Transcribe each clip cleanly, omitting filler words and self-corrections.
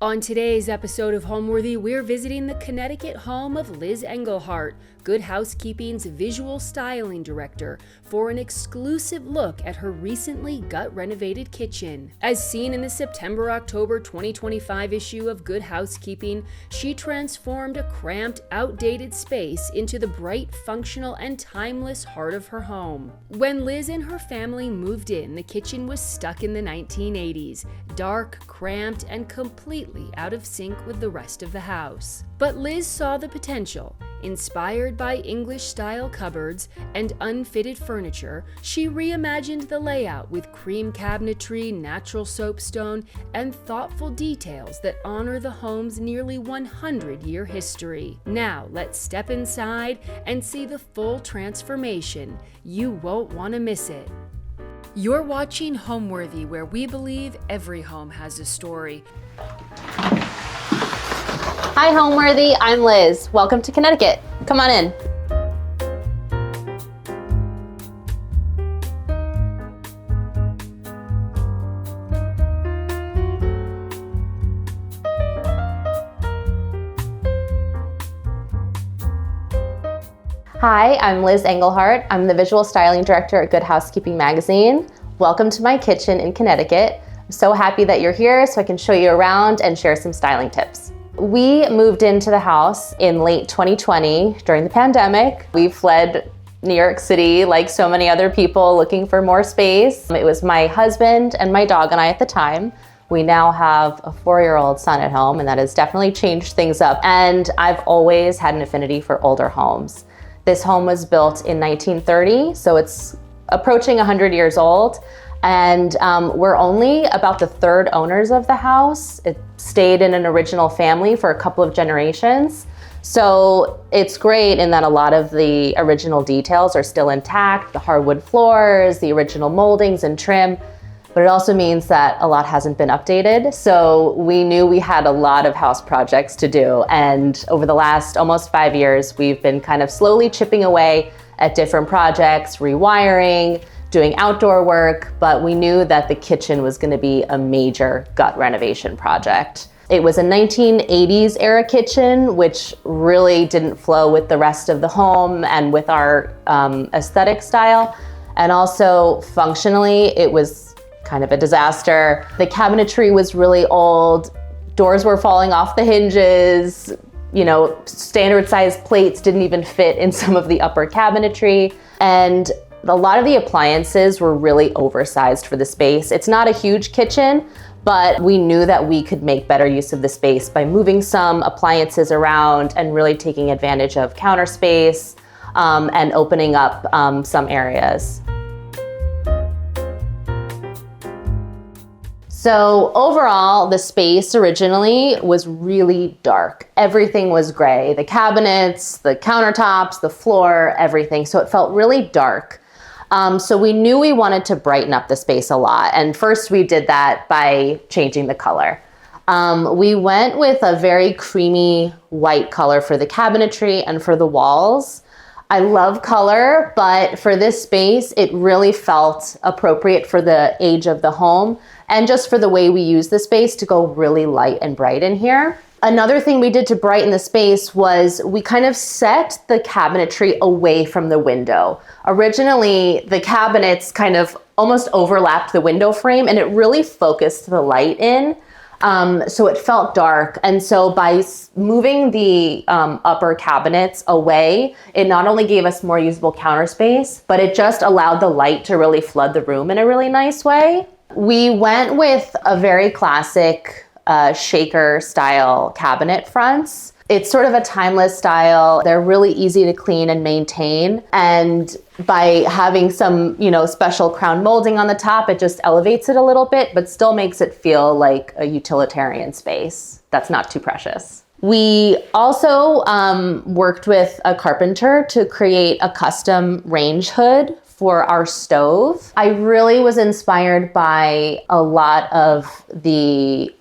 On today's episode of Homeworthy, we're visiting the Connecticut home of Lis Engelhart, Good Housekeeping's visual styling director, for an exclusive look at her recently gut-renovated kitchen. As seen in the September-October 2025 issue of Good Housekeeping, she transformed a cramped, outdated space into the bright, functional, and timeless heart of her home. When Lis and her family moved in, the kitchen was stuck in the 1980s, dark, cramped, and completely out of sync with the rest of the house. But Lis saw the potential. Inspired by English-style cupboards and unfitted furniture, she reimagined the layout with cream cabinetry, natural soapstone, and thoughtful details that honor the home's nearly 100-year history. Now, let's step inside and see the full transformation. You won't want to miss it. You're watching Homeworthy, where we believe every home has a story. Hi, Homeworthy. I'm Lis. Welcome to Connecticut. Come on in. Hi, I'm Lis Engelhart. I'm the visual styling director at Good Housekeeping magazine. Welcome to my kitchen in Connecticut. I'm so happy that you're here so I can show you around and share some styling tips. We moved into the house in late 2020 during the pandemic. We fled New York City like so many other people looking for more space. It was my husband and my dog and I at the time. We now have a 4-year-old son at home, and that has definitely changed things up. And I've always had an affinity for older homes. This home was built in 1930, so it's approaching 100 years old. And we're only about the third owners of the house. It stayed in an original family for a couple of generations. So it's great in that a lot of the original details are still intact, the hardwood floors, the original moldings and trim, but it also means that a lot hasn't been updated. So we knew we had a lot of house projects to do. And over the last almost 5 years, we've been kind of slowly chipping away at different projects, rewiring, doing outdoor work, but we knew that the kitchen was going to be a major gut renovation project. It was a 1980s era kitchen, which really didn't flow with the rest of the home and with our aesthetic style. And also functionally, it was kind of a disaster. The cabinetry was really old. Doors were falling off the hinges. You know, standard sized plates didn't even fit in some of the upper cabinetry. And a lot of the appliances were really oversized for the space. It's not a huge kitchen, but we knew that we could make better use of the space by moving some appliances around and really taking advantage of counter space and opening up some areas. So overall, the space originally was really dark. Everything was gray. The cabinets, the countertops, the floor, everything. So it felt really dark. So we knew we wanted to brighten up the space a lot. And first we did that by changing the color. We went with a very creamy white color for the cabinetry and for the walls. I love color, but for this space, it really felt appropriate for the age of the home and just for the way we use the space to go really light and bright in here. Another thing we did to brighten the space was we kind of set the cabinetry away from the window. Originally, the cabinets kind of almost overlapped the window frame and it really focused the light in. So it felt dark. And so by moving the upper cabinets away, it not only gave us more usable counter space, but it just allowed the light to really flood the room in a really nice way. We went with a very classic shaker style cabinet fronts. It's sort of a timeless style. They're really easy to clean and maintain. And by having some, special crown molding on the top, it just elevates it a little bit, but still makes it feel like a utilitarian space that's not too precious. We also worked with a carpenter to create a custom range hood for our stove. I really was inspired by a lot of the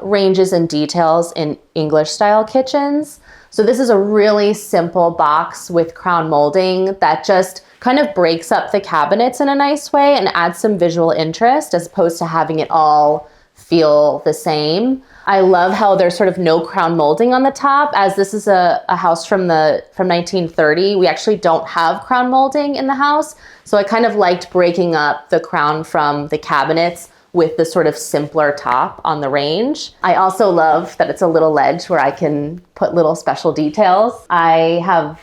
ranges and details in English style kitchens. So this is a really simple box with crown molding that just kind of breaks up the cabinets in a nice way and adds some visual interest as opposed to having it all feel the same. I love how there's sort of no crown molding on the top. As this is a house from 1930, we actually don't have crown molding in the house. So I kind of liked breaking up the crown from the cabinets with the sort of simpler top on the range. I also love that it's a little ledge where I can put little special details. I have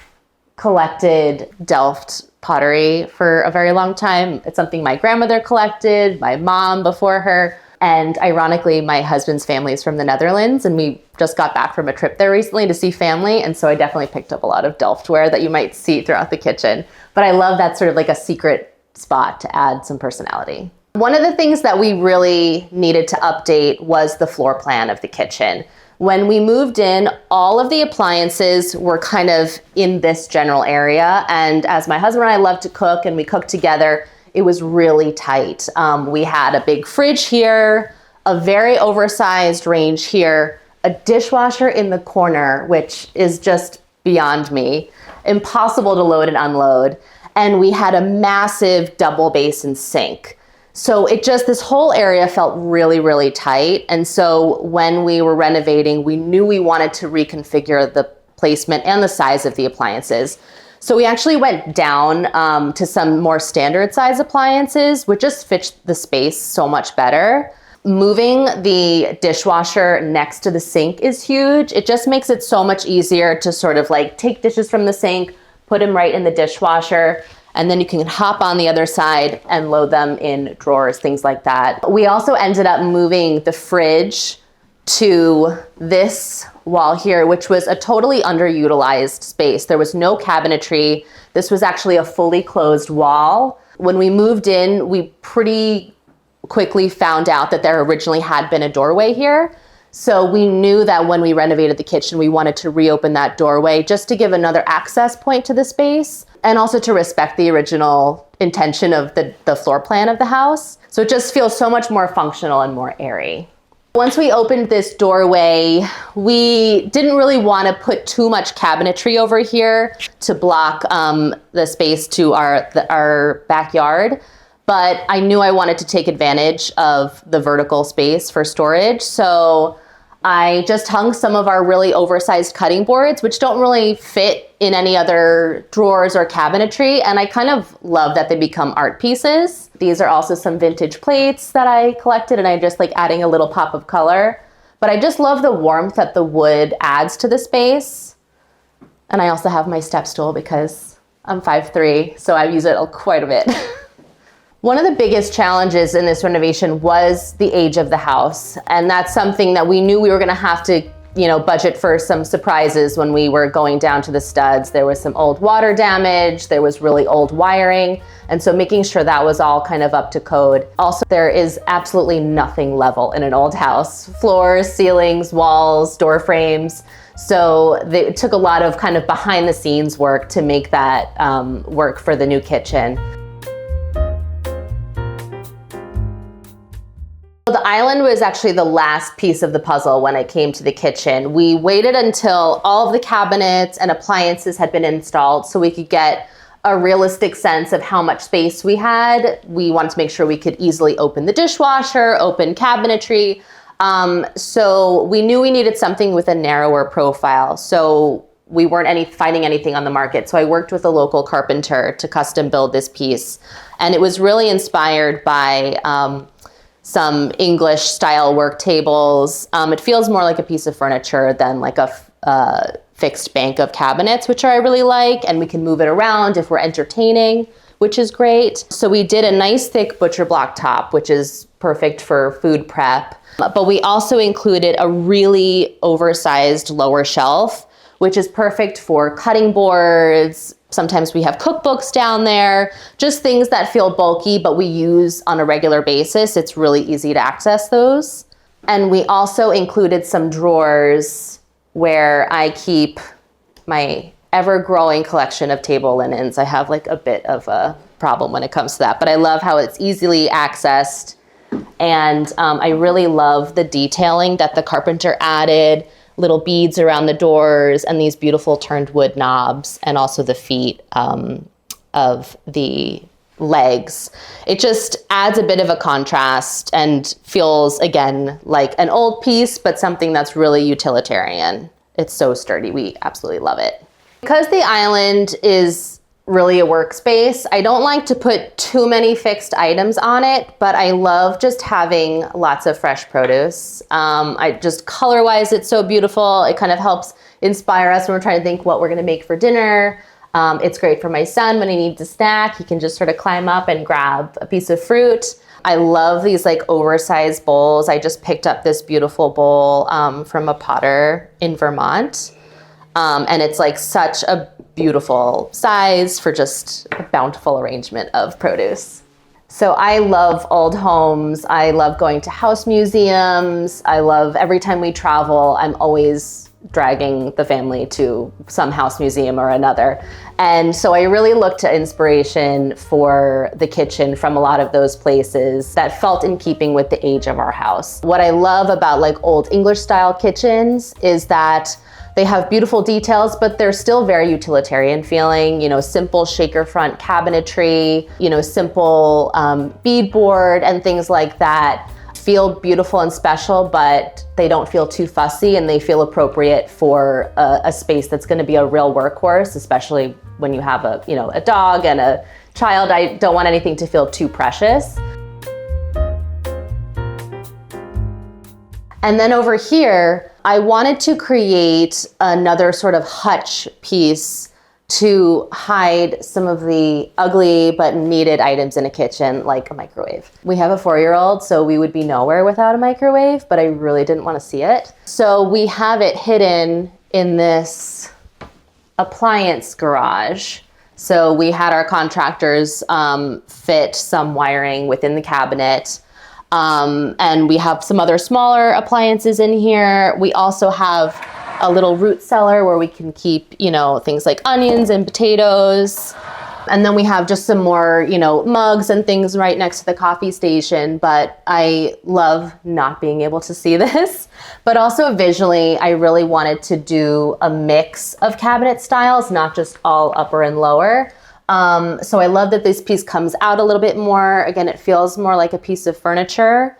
collected Delft pottery for a very long time. It's something my grandmother collected, my mom before her. And ironically, my husband's family is from the Netherlands, and we just got back from a trip there recently to see family. And so I definitely picked up a lot of Delftware that you might see throughout the kitchen. But I love that sort of like a secret spot to add some personality. One of the things that we really needed to update was the floor plan of the kitchen. When we moved in, all of the appliances were kind of in this general area. And as my husband and I love to cook and we cook together, it was really tight. We had a big fridge here, a very oversized range here, a dishwasher in the corner, which is just beyond me, impossible to load and unload. And we had a massive double basin sink. So this whole area felt really, really tight. And so when we were renovating, we knew we wanted to reconfigure the placement and the size of the appliances. So we actually went down to some more standard size appliances, which just fit the space so much better. Moving the dishwasher next to the sink is huge. It just makes it so much easier to sort of like take dishes from the sink, put them right in the dishwasher, and then you can hop on the other side and load them in drawers, things like that. We also ended up moving the fridge to this wall here, which was a totally underutilized space. There was no cabinetry. This was actually a fully closed wall. When we moved in, we pretty quickly found out that there originally had been a doorway here. So we knew that when we renovated the kitchen, we wanted to reopen that doorway just to give another access point to the space and also to respect the original intention of the floor plan of the house. So it just feels so much more functional and more airy. Once we opened this doorway, we didn't really want to put too much cabinetry over here to block the space to our backyard. But I knew I wanted to take advantage of the vertical space for storage. So I just hung some of our really oversized cutting boards, which don't really fit in any other drawers or cabinetry. And I kind of love that they become art pieces. These are also some vintage plates that I collected, and I just like adding a little pop of color. But I just love the warmth that the wood adds to the space. And I also have my step stool because I'm 5'3", so I use it quite a bit. One of the biggest challenges in this renovation was the age of the house. And that's something that we knew we were gonna have to, budget for some surprises when we were going down to the studs. There was some old water damage, there was really old wiring. And so making sure that was all kind of up to code. Also, there is absolutely nothing level in an old house. Floors, ceilings, walls, door frames. So it took a lot of kind of behind the scenes work to make that work for the new kitchen. The island was actually the last piece of the puzzle when it came to the kitchen. We waited until all of the cabinets and appliances had been installed so we could get a realistic sense of how much space we had. We wanted to make sure we could easily open the dishwasher, open cabinetry. So we knew we needed something with a narrower profile. So we weren't finding anything on the market. So I worked with a local carpenter to custom build this piece. And it was really inspired by some English style work tables. It feels more like a piece of furniture than like a fixed bank of cabinets, which I really like, and we can move it around if we're entertaining, which is great. So we did a nice thick butcher block top, which is perfect for food prep. But we also included a really oversized lower shelf, which is perfect for cutting boards. Sometimes we have cookbooks down there, just things that feel bulky, but we use on a regular basis. It's really easy to access those. And we also included some drawers where I keep my ever-growing collection of table linens. I have like a bit of a problem when it comes to that, but I love how it's easily accessed. And I really love the detailing that the carpenter added. Little beads around the doors and these beautiful turned wood knobs, and also the feet of the legs. It just adds a bit of a contrast and feels, again, like an old piece, but something that's really utilitarian. It's so sturdy. We absolutely love it. Because the island is really a workspace, I don't like to put too many fixed items on it, but I love just having lots of fresh produce. I just color-wise, it's so beautiful. It kind of helps inspire us when we're trying to think what we're gonna make for dinner. It's great for my son when he needs a snack. He can just sort of climb up and grab a piece of fruit. I love these like oversized bowls. I just picked up this beautiful bowl from a potter in Vermont. And it's like such a beautiful size for just a bountiful arrangement of produce. So I love old homes. I love going to house museums. I love every time we travel, I'm always dragging the family to some house museum or another. And so I really looked to inspiration for the kitchen from a lot of those places that felt in keeping with the age of our house. What I love about like old English style kitchens is that they have beautiful details, but they're still very utilitarian feeling, simple shaker front cabinetry, simple beadboard and things like that feel beautiful and special, but they don't feel too fussy and they feel appropriate for a space that's gonna be a real workhorse, especially when you have a dog and a child. I don't want anything to feel too precious. And then over here, I wanted to create another sort of hutch piece to hide some of the ugly but needed items in a kitchen, like a microwave. We have a 4-year-old, so we would be nowhere without a microwave, but I really didn't want to see it. So we have it hidden in this appliance garage. So we had our contractors fit some wiring within the cabinet. And we have some other smaller appliances in here. We also have a little root cellar where we can keep, things like onions and potatoes. And then we have just some more, mugs and things right next to the coffee station. But I love not being able to see this. But also visually, I really wanted to do a mix of cabinet styles, not just all upper and lower. So I love that this piece comes out a little bit more. Again, it feels more like a piece of furniture.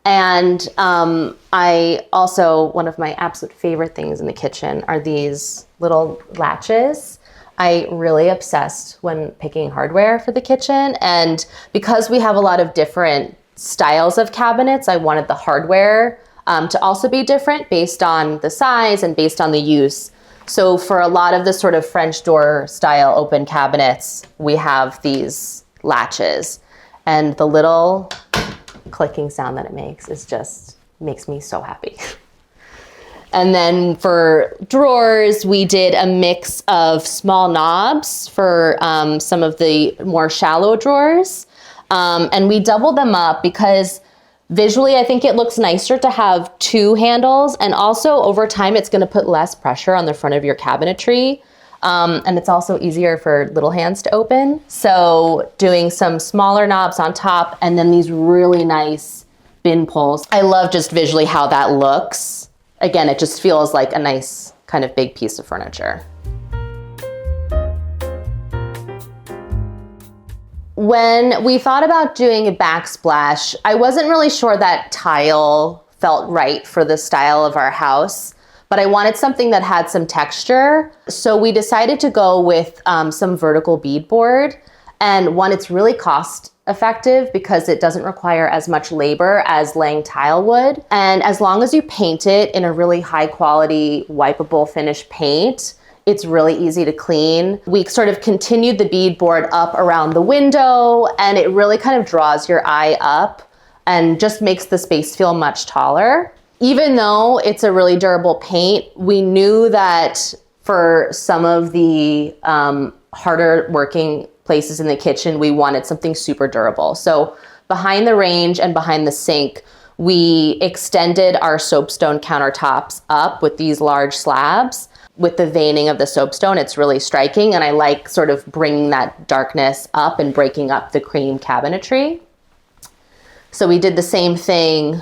And I also, one of my absolute favorite things in the kitchen are these little latches. I really obsessed when picking hardware for the kitchen. And because we have a lot of different styles of cabinets, I wanted the hardware to also be different based on the size and based on the use. So for a lot of the sort of French door style open cabinets, we have these latches. And the little clicking sound that it makes makes me so happy. And then for drawers, we did a mix of small knobs for some of the more shallow drawers. And we doubled them up because visually, I think it looks nicer to have 2 handles. And also over time, it's gonna put less pressure on the front of your cabinetry. And it's also easier for little hands to open. So doing some smaller knobs on top and then these really nice bin pulls. I love just visually how that looks. Again, it just feels like a nice kind of big piece of furniture. When we thought about doing a backsplash, I wasn't really sure that tile felt right for the style of our house, but I wanted something that had some texture. So we decided to go with some vertical beadboard. And one, it's really cost effective because it doesn't require as much labor as laying tile would. And as long as you paint it in a really high quality, wipeable finish paint, it's really easy to clean. We sort of continued the beadboard up around the window and it really kind of draws your eye up and just makes the space feel much taller. Even though it's a really durable paint, we knew that for some of the harder working places in the kitchen, we wanted something super durable. So behind the range and behind the sink, we extended our soapstone countertops up with these large slabs. With the veining of the soapstone, it's really striking, and I like sort of bringing that darkness up and breaking up the cream cabinetry. So we did the same thing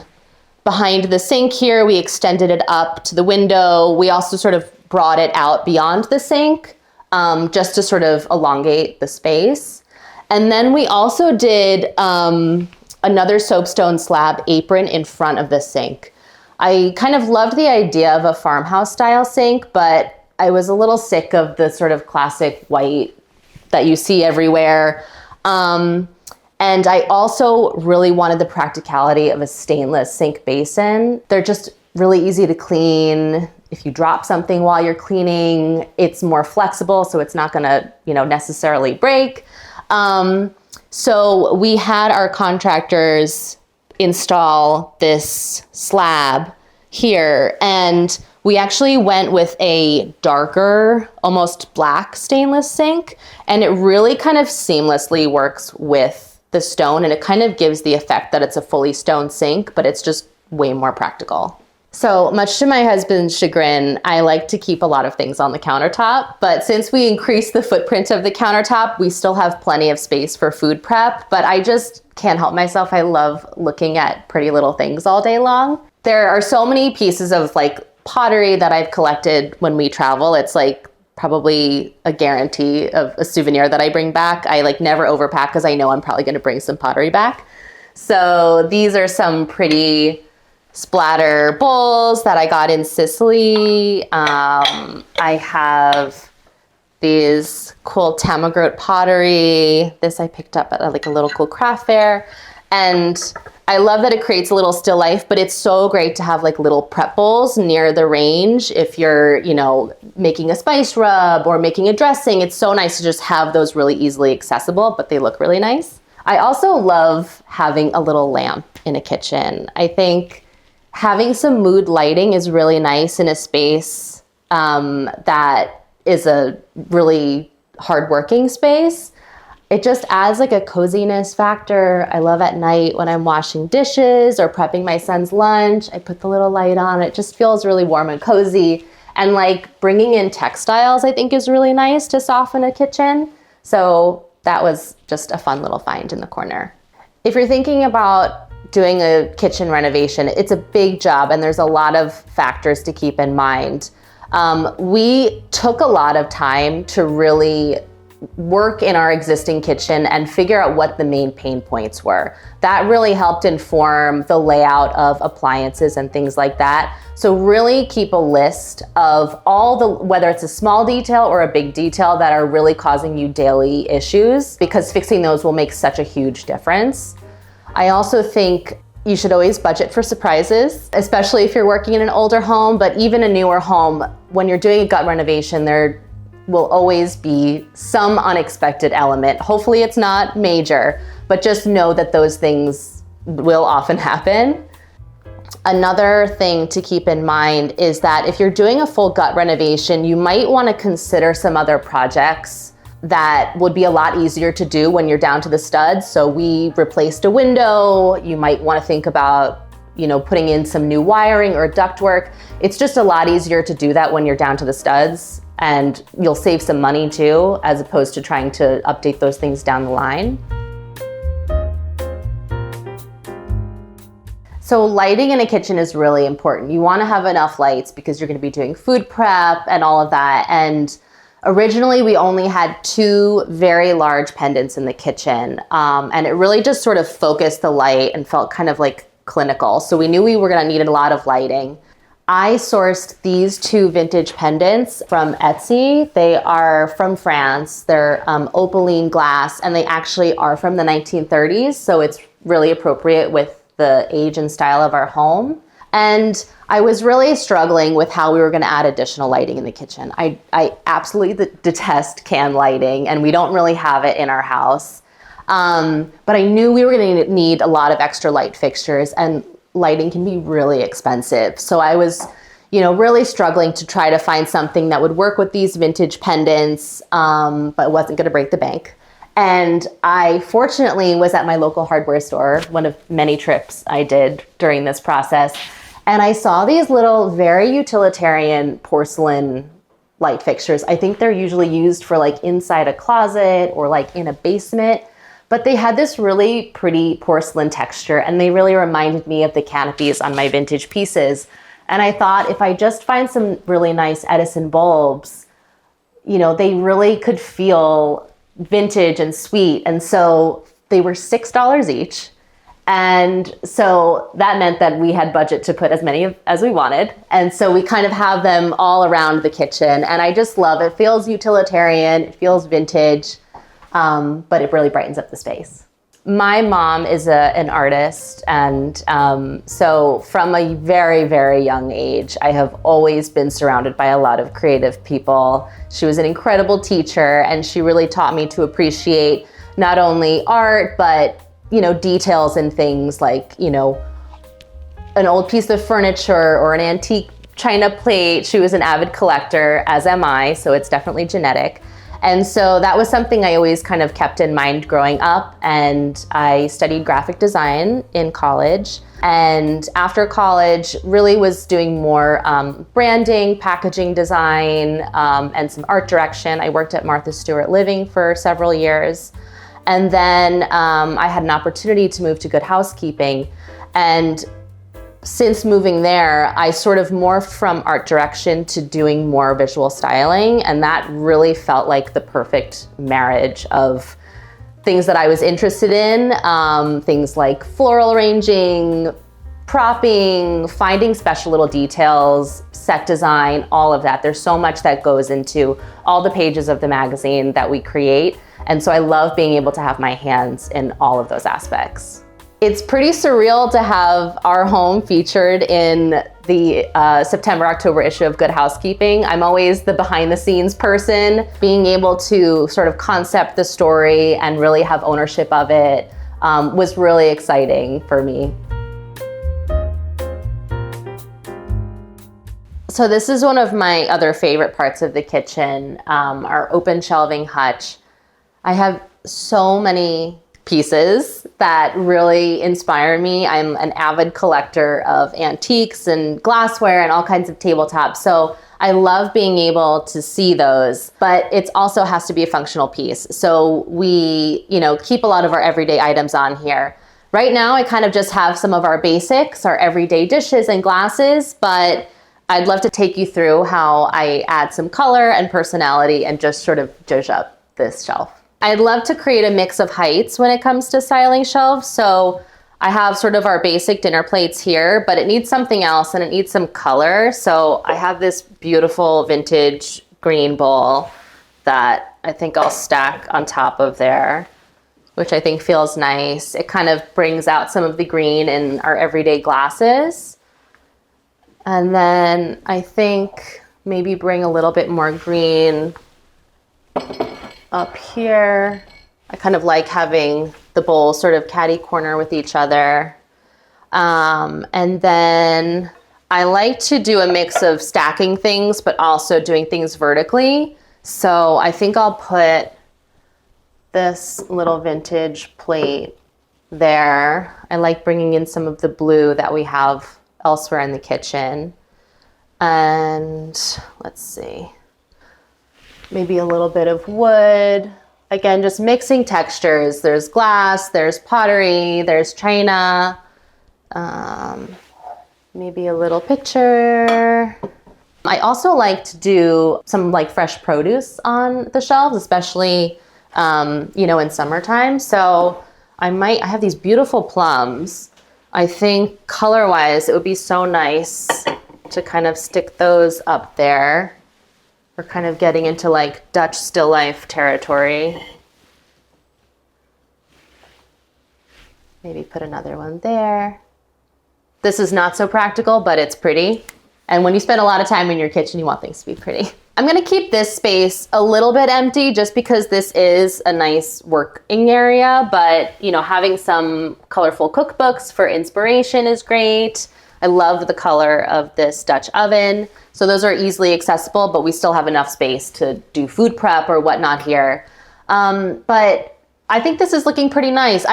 behind the sink here. We extended it up to the window. We also sort of brought it out beyond the sink just to sort of elongate the space. And then we also did another soapstone slab apron in front of the sink. I kind of loved the idea of a farmhouse style sink, but I was a little sick of the sort of classic white that you see everywhere. And I also really wanted the practicality of a stainless sink basin. They're just really easy to clean. If you drop something while you're cleaning, it's more flexible, so it's not gonna, necessarily break. So we had our contractors install this slab here, and we actually went with a darker, almost black stainless sink, and it really kind of seamlessly works with the stone, and it kind of gives the effect that it's a fully stone sink, but it's just way more practical. So much to my husband's chagrin, I like to keep a lot of things on the countertop, but since we increased the footprint of the countertop, we still have plenty of space for food prep, but I just can't help myself. I love looking at pretty little things all day long. There are so many pieces of pottery that I've collected when we travel. It's probably a guarantee of a souvenir that I bring back. I never overpack because I know I'm probably going to bring some pottery back. So these are some pretty splatter bowls that I got in Sicily. I have these cool Tamagrot pottery. This I picked up at a little cool craft fair. And I love that it creates a little still life, but it's so great to have little prep bowls near the range. If you're, making a spice rub or making a dressing, it's so nice to just have those really easily accessible, but they look really nice. I also love having a little lamp in a kitchen. I think having some mood lighting is really nice in a space that is a really hardworking space. It just adds a coziness factor. I love at night when I'm washing dishes or prepping my son's lunch, I put the little light on. It just feels really warm and cozy. And bringing in textiles, I think, is really nice to soften a kitchen. So that was just a fun little find in the corner. If you're thinking about doing a kitchen renovation, it's a big job and there's a lot of factors to keep in mind. We took a lot of time to really work in our existing kitchen and figure out what the main pain points were. That really helped inform the layout of appliances and things like that. So really keep a list of whether it's a small detail or a big detail that are really causing you daily issues, because fixing those will make such a huge difference. I also think you should always budget for surprises, especially if you're working in an older home, but even a newer home. When you're doing a gut renovation, there will always be some unexpected element. Hopefully it's not major, but just know that those things will often happen. Another thing to keep in mind is that if you're doing a full gut renovation, you might want to consider some other projects that would be a lot easier to do when you're down to the studs. So we replaced a window. You might want to think about putting in some new wiring or ductwork. It's just a lot easier to do that when you're down to the studs, and you'll save some money too, as opposed to trying to update those things down the line. So lighting in a kitchen is really important. You want to have enough lights because you're going to be doing food prep and all of that. And originally we only had 2 very large pendants in the kitchen. And it really just sort of focused the light and felt kind of clinical. So we knew we were going to need a lot of lighting. I sourced these 2 vintage pendants from Etsy. They are from France. They're opaline glass, and they actually are from the 1930s. So it's really appropriate with the age and style of our home. And I was really struggling with how we were going to add additional lighting in the kitchen. I absolutely detest can lighting, and we don't really have it in our house. But I knew we were going to need a lot of extra light fixtures, and lighting can be really expensive. So I was, really struggling to try to find something that would work with these vintage pendants, but wasn't going to break the bank. And I fortunately was at my local hardware store, one of many trips I did during this process. And I saw these little very utilitarian porcelain light fixtures. I think they're usually used for inside a closet or in a basement. But they had this really pretty porcelain texture, and they really reminded me of the canopies on my vintage pieces. And I thought, if I just find some really nice Edison bulbs, they really could feel vintage and sweet. And so they were $6 each. And so that meant that we had budget to put as many as we wanted. And so we kind of have them all around the kitchen. And I just love it. It feels utilitarian, it feels vintage, but it really brightens up the space. My mom is an artist. And so from a very, very young age, I have always been surrounded by a lot of creative people. She was an incredible teacher, and she really taught me to appreciate not only art, but details in things like, an old piece of furniture or an antique china plate. She was an avid collector, as am I, so it's definitely genetic. And so that was something I always kind of kept in mind growing up. And I studied graphic design in college. And after college, really was doing more branding, packaging design, and some art direction. I worked at Martha Stewart Living for several years. And then I had an opportunity to move to Good Housekeeping. And since moving there, I sort of morphed from art direction to doing more visual styling. And that really felt like the perfect marriage of things that I was interested in, things like floral arranging, propping, finding special little details, set design, all of that. There's so much that goes into all the pages of the magazine that we create. And so I love being able to have my hands in all of those aspects. It's pretty surreal to have our home featured in the September-October issue of Good Housekeeping. I'm always the behind the scenes person. Being able to sort of concept the story and really have ownership of it was really exciting for me. So this is one of my other favorite parts of the kitchen, our open shelving hutch. I have so many pieces that really inspire me. I'm an avid collector of antiques and glassware and all kinds of tabletops. So I love being able to see those, but it also has to be a functional piece. So we, keep a lot of our everyday items on here. Right now, I kind of just have some of our basics, our everyday dishes and glasses, but I'd love to take you through how I add some color and personality and just sort of zhuzh up this shelf. I'd love to create a mix of heights when it comes to styling shelves. So I have sort of our basic dinner plates here, but it needs something else and it needs some color. So I have this beautiful vintage green bowl that I think I'll stack on top of there, which I think feels nice. It kind of brings out some of the green in our everyday glasses. And then I think maybe bring a little bit more green up here. I kind of like having the bowls sort of catty corner with each other. And then I like to do a mix of stacking things, but also doing things vertically. So I think I'll put this little vintage plate there. I like bringing in some of the blue that we have elsewhere in the kitchen. And let's see. Maybe a little bit of wood. Again, just mixing textures. There's glass, there's pottery, there's china. Maybe a little picture. I also like to do some fresh produce on the shelves, especially, in summertime. So I have these beautiful plums. I think color-wise, it would be so nice to kind of stick those up there. We're kind of getting into Dutch still life territory. Maybe put another one there. This is not so practical, but it's pretty. And when you spend a lot of time in your kitchen, you want things to be pretty. I'm gonna keep this space a little bit empty just because this is a nice working area, but having some colorful cookbooks for inspiration is great. I love the color of this Dutch oven. So those are easily accessible, but we still have enough space to do food prep or whatnot here. But I think this is looking pretty nice.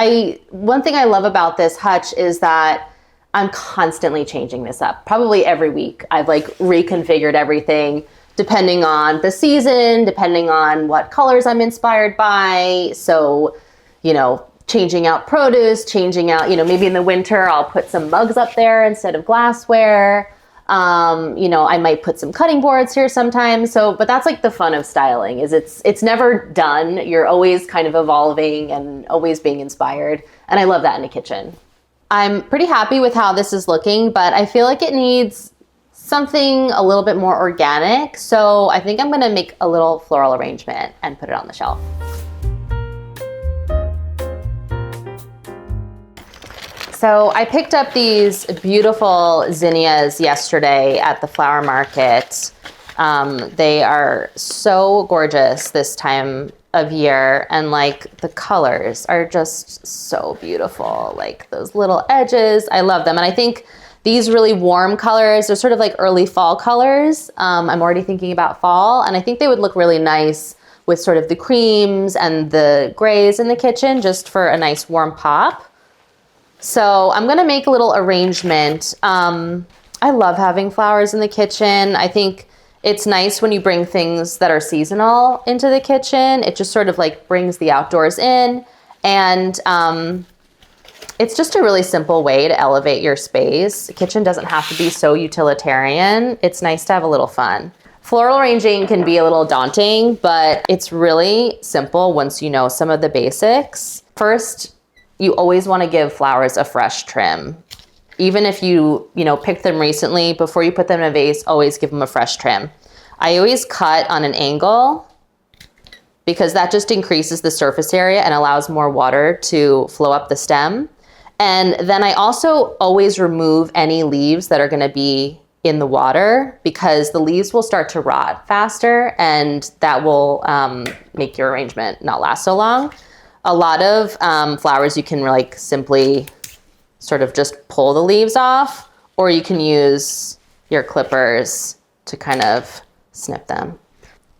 One thing I love about this hutch is that I'm constantly changing this up. Probably every week I've reconfigured everything depending on the season, depending on what colors I'm inspired by. So, changing out produce, changing out, maybe in the winter I'll put some mugs up there instead of glassware. I might put some cutting boards here sometimes. But that's like the fun of styling, is it's never done. You're always kind of evolving and always being inspired. And I love that in a kitchen. I'm pretty happy with how this is looking, but I feel like it needs something a little bit more organic. So I think I'm gonna make a little floral arrangement and put it on the shelf. So I picked up these beautiful zinnias yesterday at the flower market. They are so gorgeous this time of year, and like the colors are just so beautiful. Like those little edges, I love them. And I think these really warm colors are sort of like early fall colors. I'm already thinking about fall, and I think they would look really nice with sort of the creams and the grays in the kitchen, just for a nice warm pop. So I'm gonna make a little arrangement. I love having flowers in the kitchen. I think it's nice when you bring things that are seasonal into the kitchen. It just sort of like brings the outdoors in, and it's just a really simple way to elevate your space. The kitchen doesn't have to be so utilitarian. It's nice to have a little fun. Floral arranging can be a little daunting, but it's really simple once you know some of the basics. First, you always want to give flowers a fresh trim. Even if you picked them recently, before you put them in a vase, always give them a fresh trim. I always cut on an angle because that just increases the surface area and allows more water to flow up the stem. And then I also always remove any leaves that are going to be in the water, because the leaves will start to rot faster, and that will make your arrangement not last so long. A lot of flowers you can like simply sort of just pull the leaves off, or you can use your clippers to kind of snip them.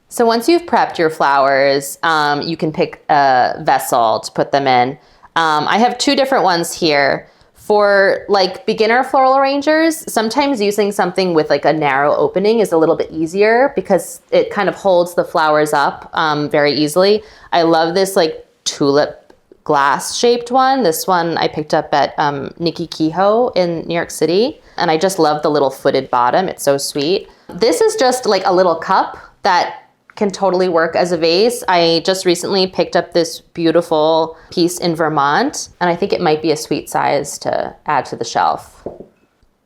So once you've prepped your flowers, you can pick a vessel to put them in. I have two different ones here. For like beginner floral arrangers, sometimes using something with like a narrow opening is a little bit easier because it kind of holds the flowers up very easily. I love this like tulip glass shaped one. This one I picked up at Nikki Kehoe in New York City. And I just love the little footed bottom. It's so sweet. This is just like a little cup that can totally work as a vase. I just recently picked up this beautiful piece in Vermont, and I think it might be a sweet size to add to the shelf.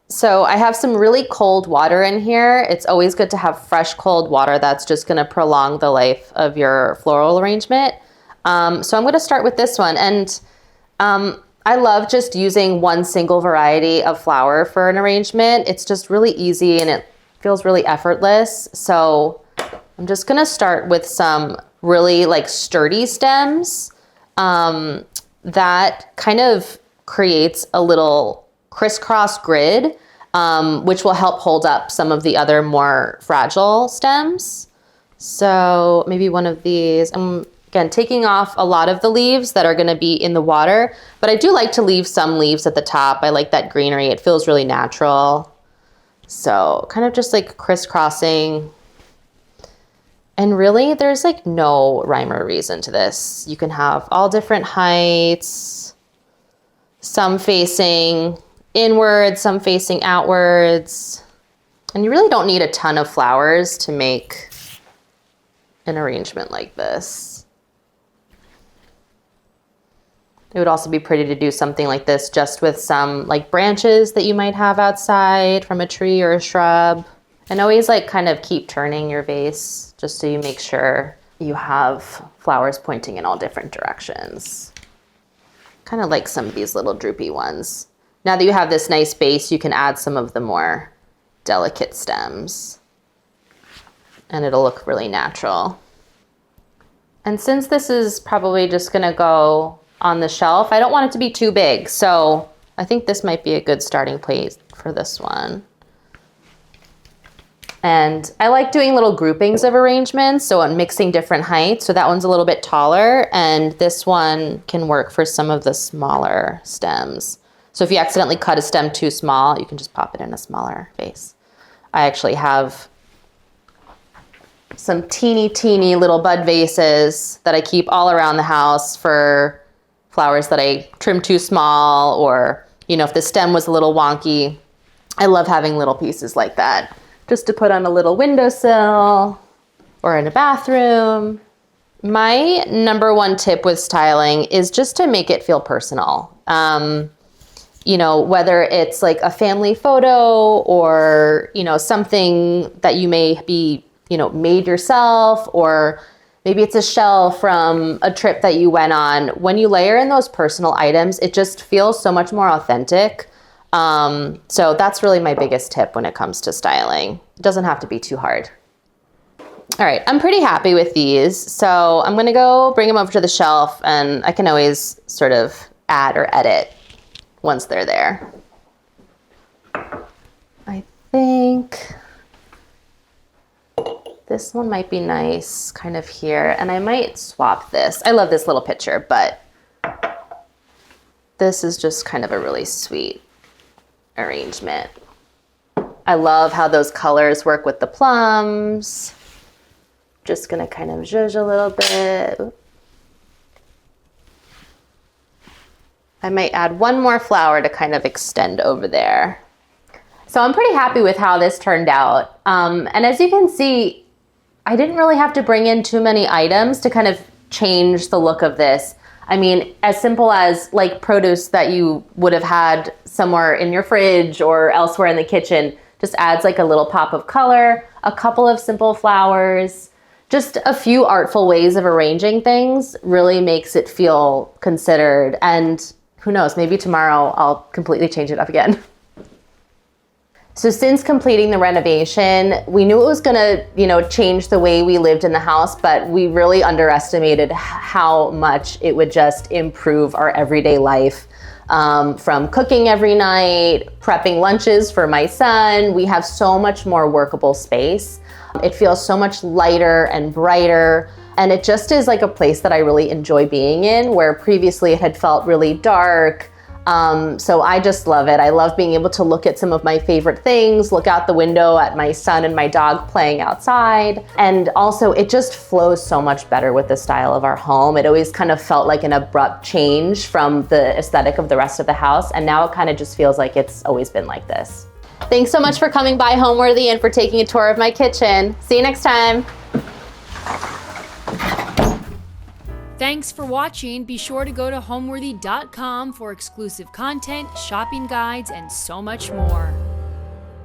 So I have some really cold water in here. It's always good to have fresh cold water. That's just gonna prolong the life of your floral arrangement. So I'm gonna start with this one. And I love just using one single variety of flower for an arrangement. It's just really easy and it feels really effortless. So I'm just gonna start with some really like sturdy stems that kind of creates a little crisscross grid, which will help hold up some of the other more fragile stems. So maybe one of these. I'm again taking off a lot of the leaves that are gonna be in the water, but I do like to leave some leaves at the top. I like that greenery. It feels really natural. So kind of just like crisscrossing. And really, there's like no rhyme or reason to this. You can have all different heights, some facing inwards, some facing outwards. And you really don't need a ton of flowers to make an arrangement like this. It would also be pretty to do something like this just with some like branches that you might have outside from a tree or a shrub. And always like kind of keep turning your vase just so you make sure you have flowers pointing in all different directions. Kind of like some of these little droopy ones. Now that you have this nice base, you can add some of the more delicate stems and it'll look really natural. And since this is probably just gonna go on the shelf, I don't want it to be too big. So I think this might be a good starting place for this one. And I like doing little groupings of arrangements, so I'm mixing different heights. So that one's a little bit taller, and this one can work for some of the smaller stems. So if you accidentally cut a stem too small, you can just pop it in a smaller vase. I actually have some teeny little bud vases that I keep all around the house for flowers that I trim too small, or if the stem was a little wonky, I love having little pieces like that, just to put on a little windowsill or in a bathroom. My number one tip with styling is just to make it feel personal. You know, whether it's like a family photo or, you know, something that you may be, you know, made yourself, or maybe it's a shell from a trip that you went on. When you layer in those personal items, it just feels so much more authentic. So that's really my biggest tip when it comes to styling. It doesn't have to be too hard. All right, I'm pretty happy with these. So I'm gonna go bring them over to the shelf, and I can always sort of add or edit once they're there. I think this one might be nice kind of here, and I might swap this. I love this little picture, but this is just kind of a really sweet arrangement. I love how those colors work with the plums. Just gonna kind of zhuzh a little bit. I might add one more flower to kind of extend over there. So I'm pretty happy with how this turned out. And as you can see, I didn't really have to bring in too many items to kind of change the look of this. I mean, as simple as like produce that you would have had somewhere in your fridge or elsewhere in the kitchen, just adds like a little pop of color, a couple of simple flowers, just a few artful ways of arranging things really makes it feel considered. And who knows, maybe tomorrow I'll completely change it up again. So since completing the renovation, we knew it was gonna, you know, change the way we lived in the house, but we really underestimated how much it would just improve our everyday life. From cooking every night, prepping lunches for my son, we have so much more workable space. It feels so much lighter and brighter, and it just is like a place that I really enjoy being in, where previously it had felt really dark. So I just love it. I love being able to look at some of my favorite things, look out the window at my son and my dog playing outside. And also it just flows so much better with the style of our home. It always kind of felt like an abrupt change from the aesthetic of the rest of the house. And now it kind of just feels like it's always been like this. Thanks so much for coming by Homeworthy and for taking a tour of my kitchen. See you next time. Thanks for watching. Be sure to go to homeworthy.com for exclusive content, shopping guides, and so much more.